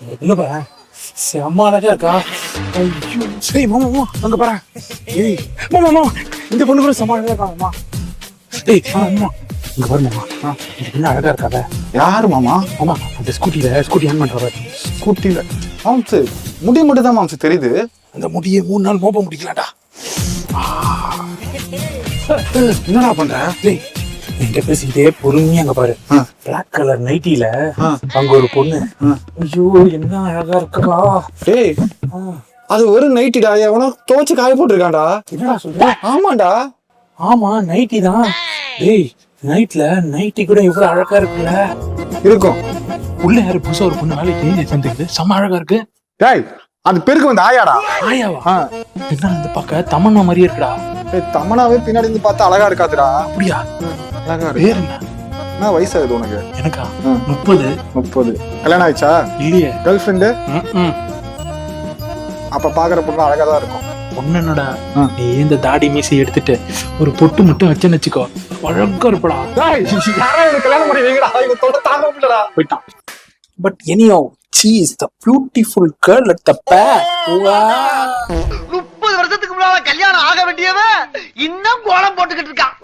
இல்லப்பா செம்ம அழகா இருக்கா. ஐயோ சரி மாமா மாமா அங்க பாரு. ஏய் மாமா மாமா இந்த பொண்ணு கூட செம்ம அழகா இருக்கா மாமா. ஏய் மாமா இங்க பாரு மாமா. இந்த பொண்ணு அழகா இருக்காத. யாரு மாமா? மாமா அந்த ஸ்கூட்டி ஆன் பண்றா. ஸ்கூட்டில மாம்சு முடி மட்டும் தான் மாம்சு தெரியுது. அந்த முடியை 3 நாள் மோப்ப முடிக்கலாம்டா. என்னடா பண்ற? டேய் என்கிட்ட பேசிக்கிட்டே பொறுமையா அங்க பாரு. பிளாக் கலர் நைட்டில அங்க ஒரு பொண்ணு. ஐயோ என்ன அழகா இருக்கா. டேய் அது ஒரு நைட்டிடா, எவனோ துவைச்சு காய போட்டுருக்கான்டா. என்னடா சொல்ற? ஆமாண்டா. ஆமா நைட்டி தான். டேய் நைட்ல நைட்டி கூட இவ்வளவு அழகா இருக்குல்ல. இருக்கும். உள்ள யாரு புதுசா ஒரு பொண்ணு வேலைக்கு சேர்ந்துக்குது, செம்ம அழகா இருக்கு. டேய் அது பெருக்கு வந்து ஆயாடா. ஆயாவா? என்ன இந்த பக்க தமன்னா மாதிரியே இருக்குடா. தமனாவே பின்னாடி இருந்து பார்த்தா அழகா இருக்காதுடா. அப்படியா? அழகா இருக்கு. பேர் என்ன? என்ன வயசாகுது உனக்கு? எனக்கா 30. கல்யாணம் ஆயிடுச்சா? இல்லையே. Girl friend? அப்ப பாக்குற பொண்ணு அழகா தான் இருக்கும். பொண்ணு என்னடா, நீ இந்த தாடி மீசை எடுத்துட்டு ஒரு பொட்டு மட்டும் வச்சுன்னு வச்சுக்கோ, அழகா இருப்படா. கல்யாணம் பண்ணி வைங்கடா, இவன் தொட தாங்க முடியலடா. போயிட்டான். But anyhow, she is the beautiful girl at the back. Wow. 30 வருஷத்துக்கு முன்னால கல்யாணம் ஆக வேண்டியவன் இன்னும் கோலம் போட்டுக்கிட்டு இருக்கான்.